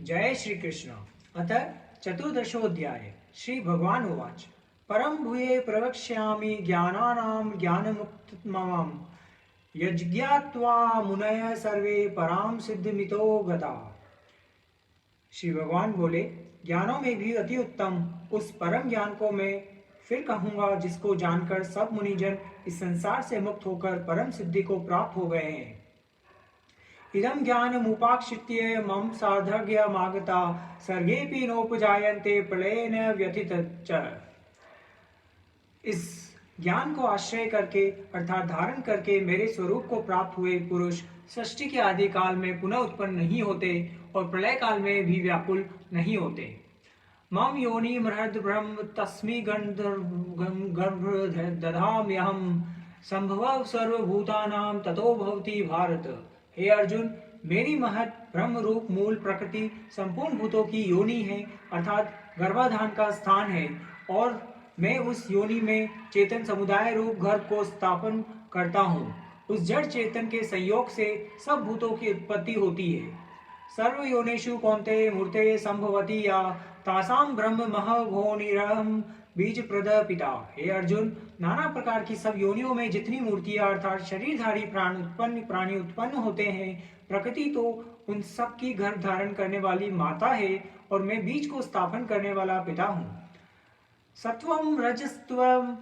जय श्री कृष्ण। अथ चतुर्दशोऽध्याय। श्री भगवान उवाच परम भूये प्रवक्ष्यामि ज्ञानानां ज्ञानमुत्तमम् यज्ञात्वा मुनयः सर्वे पराम सिद्धिमितो गता। श्री भगवान बोले, ज्ञानों में भी अति उत्तम उस परम ज्ञान को मैं फिर कहूंगा जिसको जानकर सब मुनिजन इस संसार से मुक्त होकर परम सिद्धि को प्राप्त हो गए हैं। इदं ज्ञानमुपाश्रित्य मम सार्धज्ञमागता सर्गेऽपि नोपजायन्ते प्रलयेन व्यथितश्च। इस ज्ञान को आश्रय करके अर्थात धारण करके मेरे स्वरूप को प्राप्त हुए पुरुष सृष्टि के आदि काल में पुनः उत्पन्न नहीं होते और प्रलय काल में भी व्याकुल नहीं होते। मम योनि मृहद ब्रह्म तस्मै गर्भ दधाम्यहम् संभव सर्वभूतानां ततो भवति भारत। हे अर्जुन, मेरी महत ब्रह्म रूप मूल प्रकृति संपूर्ण भूतों की योनि है अर्थात गर्भाधान का स्थान है और मैं उस योनि में चेतन समुदाय रूप घर को स्थापन करता हूँ। उस जड़ चेतन के संयोग से सब भूतों की उत्पत्ति होती है। सर्व योनिषु कौन्तेय मूर्ते संभवति या तासाम ब्रह्म महघोनिरहं बीज प्रद पिता। हे अर्जुन, नाना प्रकार की सब योनियों में जितनी मूर्तियां अर्थात शरीरधारी प्राणी उत्पन्न होते हैं, प्रकृति तो उन सब की गर्भ धारण करने वाली माता है और मैं बीज को स्थापन करने वाला पिता हूँ। सत्वम रजस्त्वम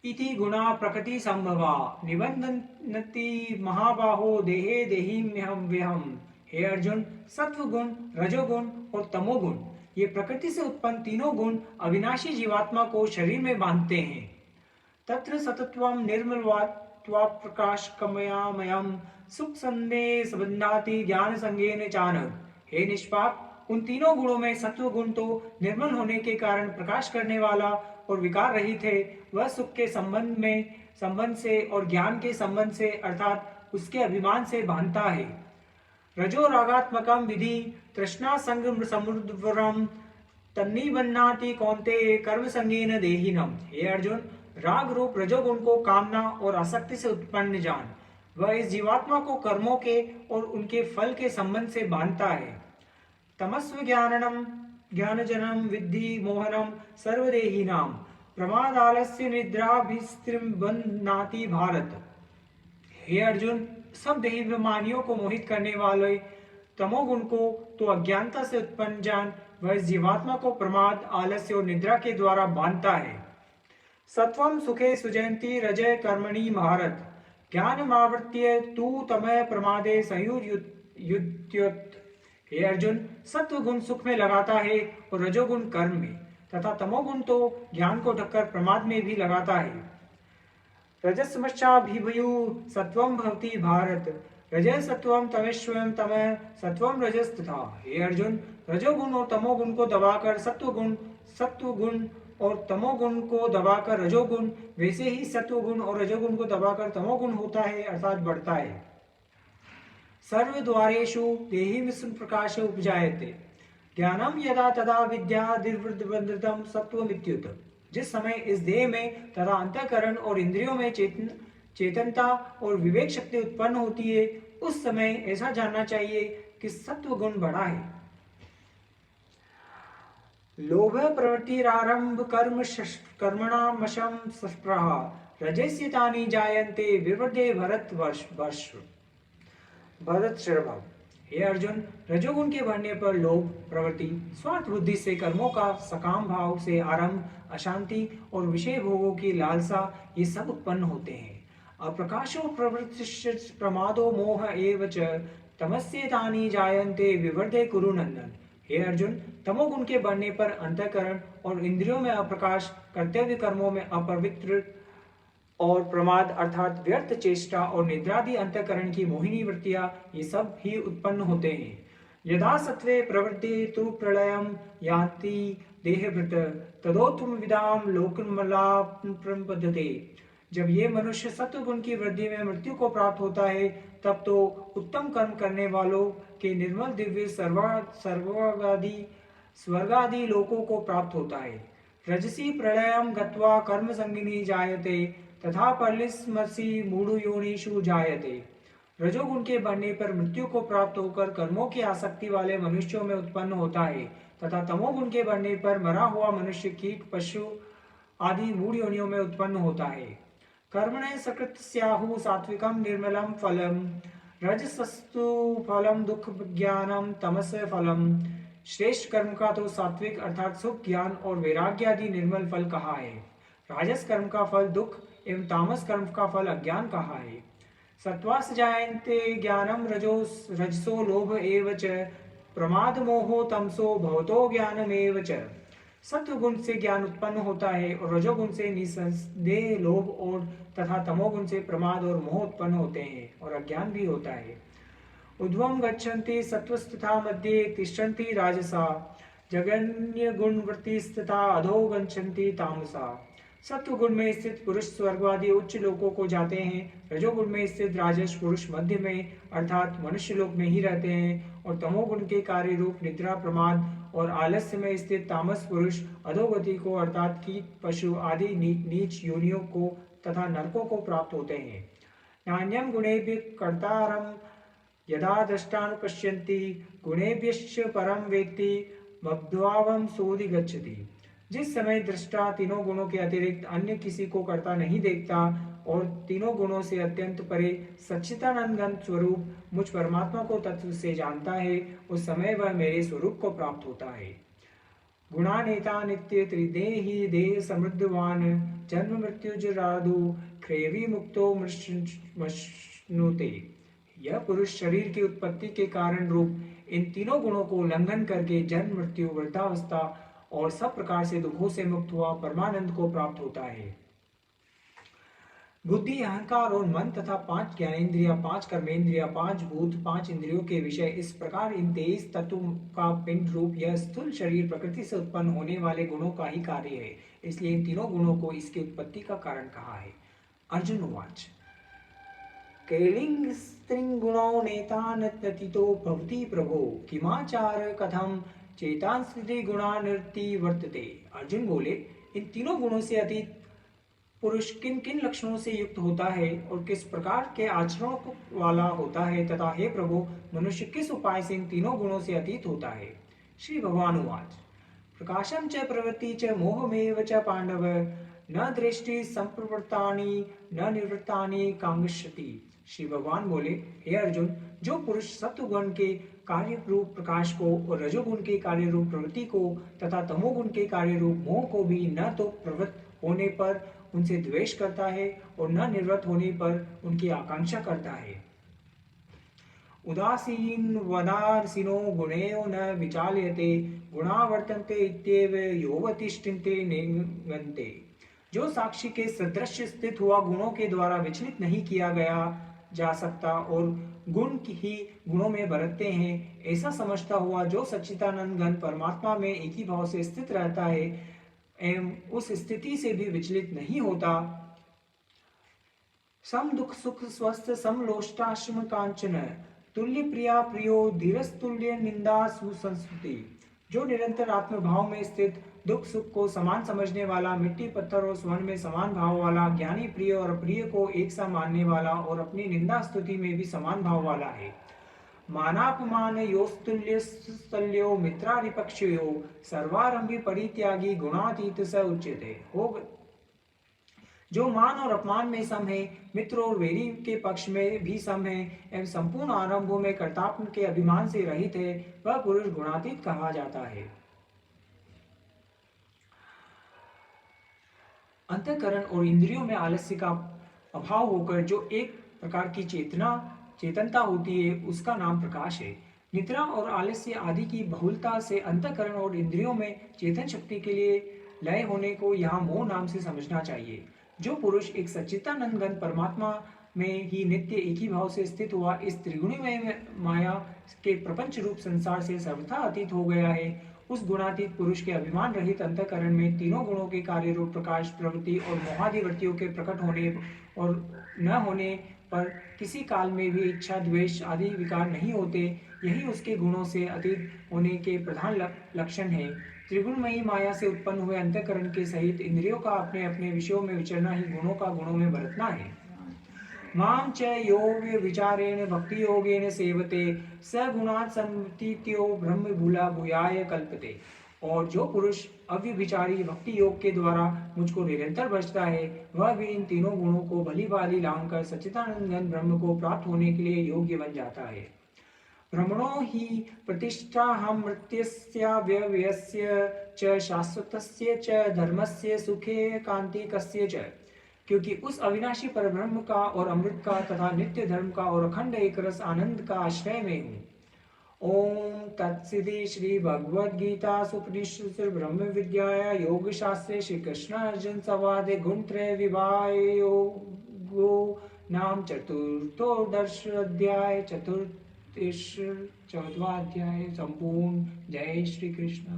इति गुणा प्रकृति संभवा निबंधन्ति महाबाहो देहे देहिम्यहं व्यहम्। हे अर्जुन, सत्व गुण, रजोगुण और तमोगुण ये प्रकृति से उत्पन्न तीनों गुण अविनाशी जीवात्मा को शरीर में बांधते हैं। तत्र सतत्वम निर्मलत्वा प्रकाश कमयामयम सुख संदेह संबंधाति ज्ञान संगेन चानघ। हे निष्पाप, उन तीनों गुणों में सत्व गुण तो निर्मल होने के कारण प्रकाश करने वाला और विकार रहित है। वह सुख के संबंध से और ज्ञान के संबंध से अर्थात उसके अभिमान से बांधता है। रजो रागात्मकम विधि तृष्णा संग समुद्रम तन्निबन्नाति कौन्तेय कर्म संगेन देहिनम। हे अर्जुन, राग रूप रजोगुण को कामना और आसक्ति से उत्पन्न जान। वह इस जीवात्मा को कर्मों के और उनके फल के संबंध से बांधता है। तमस्व ज्ञानजनम विद्धि मोहनम सर्वदेहिनां प्रमादालस्य निद्राभिस्त्रिबन्नाति भारत। हे अर्जुन, सब देहाभिमानियों को मोहित करने वाले तमोगुण को तो अज्ञानता से उत्पन्न जान। वह इस जीवात्मा को प्रमाद, आलस्य और निद्रा के द्वारा बांधता है। सत्वम सुखे सुजयंती रजय कर्मणि भारत ज्ञानमावृत्य तू तमः प्रमादे संयुज्यत। हे अर्जुन, सत्व गुण सुख में लगाता है और रजोगुण कर्म में तथा तमोगुण तो ज्ञान को ढककर प्रमाद में भी लगाता है। रजस्मश्चाभिभूय सत्वं भवति भारत रजः सत्वं तमेश्वरं तमः सत्वं रजस्तथा। हे अर्जुन, रजोगुण और तमोगुण को दबाकर सत्वगुण और तमोगुण को दबाकर रजोगुण, वैसे ही सत्वगुण और रजोगुण को दबाकर तमोगुण होता है अर्थात बढ़ता है। सर्वद्वारेषु देहिविस्म प्रकाश उपजायते ज्ञानम यदा तदा विद्यादिर्वृद्धं सत्वमित्युत। जिस समय इस देह में तथा अंतःकरण और इंद्रियों में चेतनता और विवेक शक्ति उत्पन्न होती है, उस समय ऐसा जानना चाहिए कि सत्व गुण बढ़ा है। लोभ प्रवृत्तिरारंभ कर्मणामशम स्पृहा रजस्यतानि जायन्ते विवृद्धे भरतर्षभ। हे अर्जुन, रजोगुण के बढ़ने पर लोभ प्रवृत्ति, स्वार्थ बुद्धि से कर्मों का सकाम भाव से आरंभ, अशांति और विषय भोगों की लालसा ये सब उत्पन्न होते हैं। अप्रकाशो प्रवृत्ति प्रमादो मोह एव च तमस्येतानि जायन्ते विवर्धे कुरु नंदन। हे अर्जुन, तमोगुण के बढ़ने पर अंतःकरण और इंद्रियों में अप्रकाश, कर्तव्य कर्मों में अपवित्र और प्रमाद अर्थात व्यर्थ चेष्टा और निद्रादि अंतःकरण की मोहिनी वृत्तियां ये सब ही उत्पन्न होते हैं। यदा सत्वे प्रवृत्ति तु प्रलयम यान्ति देहभृत तदोत्तम विदाम लोकमलापद्यते। जब ये मनुष्य सत्व गुण की वृद्धि में मृत्यु को प्राप्त होता है, तब तो उत्तम कर्म करने वालों के निर्मल दिव्य स्वर्गादि लोकों को प्राप्त होता है। रजसी प्रलयम गत्वा कर्म संगिनी जायते तथा परलिस्मसि मूढ़ योनिषु जायते। रजोगुण के बढ़ने पर मृत्यु को प्राप्त होकर कर्मों की आसक्ति वाले मनुष्यों में उत्पन्न होता है तथा तमोगुण के बढ़ने पर मरा हुआ मनुष्य कीट पशु आदि मूढ़ योनियों में उत्पन्न होता है। कर्मणे सकृत स्याहु सात्विकम निर्मलम फलम रजसस्तु फलम दुख ज्ञानम तमस फलम। श्रेष्ठ कर्म का तो सात्विक अर्थात सुख ज्ञान और वैराग्य आदि निर्मल फल कहा है। राजस कर्म का फल दुख एवं तामस कर्म का फल अज्ञान कहा है। सत्त्वास जायन्ते ज्ञानम रजसो लोभ एव च प्रमाद मोहो तमसो भवतो ज्ञानमेव च। सत्व गुण से ज्ञान उत्पन्न होता है और रजोगुण से निसंदेह लोभ और तथा तमोगुण से प्रमाद और मोह उत्पन्न होते हैं और अज्ञान भी होता है। ऊर्ध्वं गच्छन्ति सत्त्वस्तथा मध्ये तिष्ठन्ति राजसा जगन्य गुणवृत्तिस्तथा अधो गच्छन्ति तामसा। सत्व गुण में स्थित पुरुष स्वर्गवादी उच्च लोकों को जाते हैं, रजोगुण में स्थित राजस पुरुष मध्य में अर्थात मनुष्य लोक में ही रहते हैं और तमोगुण के कार्य रूप निद्रा प्रमाद और आलस्य में स्थित तामस पुरुष अधोगति को अर्थात कीट पशु आदि नीच योनियों को तथा नरकों को प्राप्त होते हैं। नान्यम गुणेभ्य कर्तारम यदा दृष्टानुपश्यन्ति गुणेभ्यश्च परम वेत्ति मद्भावं सोऽधि गच्छति। जिस समय दृष्टा तीनों गुणों के अतिरिक्त अन्य किसी को कर्ता नहीं देखता और तीनों गुणों से अत्यंत परे सच्चिदानंद घन स्वरूप मुझ परमात्मा को तत्व से जानता है, उस समय वह मेरे स्वरूप को प्राप्त होता है। गुणानेता नित्य त्रिदेही देह समृद्धवान जन्म मृत्युजरादु क्रयवी मुक्तो मश्नुते। यह पुरुष शरीर की उत्पत्ति के कारण रूप इन तीनों गुणों को उल्लंघन करके जन्म मृत्यु वृद्धावस्था और सब प्रकार से दुखों से मुक्त हुआ परमानंद को प्राप्त होता है। बुद्धि अहंकार और मन तथा 5 ज्ञानेन्द्रिया 5 कर्मेंद्रिया 5 भूत 5 इंद्रियों के विषय इस प्रकार इन 23 तत्वों का पिंड रूप यह स्थूल शरीर प्रकृति से उत्पन्न होने वाले गुणों का ही कार्य है, इसलिए इन तीनों गुणों को इसकी उत्पत्ति का कारण कहा है। अर्जुन उवाच कैलिंग स्त्रिंग गुणो नेतान ततितो भवति प्रभो किमाचार कथम चेतान स्थिति गुणानिर्ति वर्तते। अर्जुन बोले, इन तीनों गुणों से अतीत पुरुष किन किन लक्षणों से युक्त होता है और किस प्रकार के आचरण वाला होता है तथा हे प्रभु मनुष्य किस उपाय से इन तीनों गुणों से अतीत होता है। श्री भगवान उवाच प्रकाशम च प्रवृत्ति च मोहमेव च पांडव न दृष्टि संप्रवृत्तानि न निवृत्तानि कांगस्यति। श्री भगवान बोले, हे अर्जुन, जो पुरुष सत्वगुण के कार्य रूप प्रकाश को और रजोगुण के कार्य रूप प्रवृत्ति को तथा तमोगुण के कार्य रूप मोह को भी न तो प्रवृत्त होने पर उनसे द्वेष करता है और न निवृत्त होने पर उनकी आकांक्षा करता है। उदासीन वदासीनो गुणेयो न विचाल्यते गुणावर्तन्ते इत्येव योवतिष्ठन्ते निगन्ते। जो साक्षी के सदृश स्थित हुआ गुणों के द्वारा विचलित नहीं किया गया जा सकता और गुण ही गुणों में बरतते हैं, ऐसा समझता हुआ जो सच्चिदानंद घन परमात्मा में एक ही भाव से स्थित रहता है एवं उस स्थिति से भी विचलित नहीं होता। सम दुख सुख स्वस्थ समलोष्टाश्म कांचन तुल्य प्रिया प्रियो धीरस्तुल्य निंदा सुसंस्कृति। जो निरंतर आत्म भाव में स्थित दुख सुख को समान समझने वाला मिट्टी पत्थर और स्वर्ण में समान भाव वाला ज्ञानी प्रिय और अप्रिय को एक सा मानने वाला और अपनी निंदा स्तुति में भी समान भाव वाला है। मानापमान योस्तुल्य स्तल्यो मित्रारिपक्षयो सर्वारंभी परित्यागी गुणातीत स उच्यते। हो जो मान और अपमान में सम है, मित्र और वैरी के पक्ष में भी सम है एवं संपूर्ण आरंभों में कर्तापन के अभिमान से रहित है, वह पुरुष गुणातीत कहा जाता है। अंतःकरण और इंद्रियों में आलस्य का अभाव होकर जो एक प्रकार की चेतनता होती है, उसका नाम प्रकाश है। निद्रा और आलस्य आदि की बहुलता से अंतःकरण और इंद्रियों में चेतन शक्ति के लिए लय होने को यहाँ मोह नाम से समझना चाहिए। जो पुरुष एक सच्चिदानंद घन परमात्मा में ही नित्य एक ही भाव से स्थित हुआ इस त्रिगुणमय माया के प्रपंच रूप संसार से सर्वथा अतीत हो गया है, उस गुणातीत पुरुष के अभिमान रहित अंतःकरण में तीनों गुणों के कार्य रूप प्रकाश प्रवृत्ति और मोहादिवृत्तियों के प्रकट होने और न होने पर किसी काल में भी इच्छा द्वेष आदि विकार नहीं होते, यही उसके गुणों से अतीत होने के प्रधान लक्षण है। त्रिगुणमयी माया से उत्पन्न हुए अंतःकरण के सहित इंद्रियों का अपने अपने विषयों में विचरना ही गुणों का गुणों में बरतना है। मां च यो विचारेण भक्ति योगेन सेवते स गुणात् संतीत्यो ब्रह्म भूला भूयाय कल्पते। और जो पुरुष अव्यभिचारी भक्ति योग के द्वारा मुझको निरंतर भजता है, वह भी इन तीनों गुणों को भली भांति लांघकर सच्चिदानंद ब्रह्म को प्राप्त होने के लिए योग्य बन जाता है। ब्रह्मणो हि प्रतिष्ठाहमृत्यस्याव्यव्यस्य च शाश्वतस्य च धर्मस्य सुखे कांतिकस्य च। क्योंकि उस अविनाशी परब्रह्म का और अमृत का तथा नित्य धर्म का और अखंड एक रस आनंद का आश्रय में हूँ। ओम तत्सिद्धि। श्री भगवद गीता सुपनिषद ब्रह्म विद्याया योग शास्त्रे श्री कृष्ण अर्जुन संवादे गुणत्रय विभाग योगो नाम चतुर्थोदश अध्याय चतुर्थ 14वां अध्याय संपूर्ण। जय श्री कृष्ण।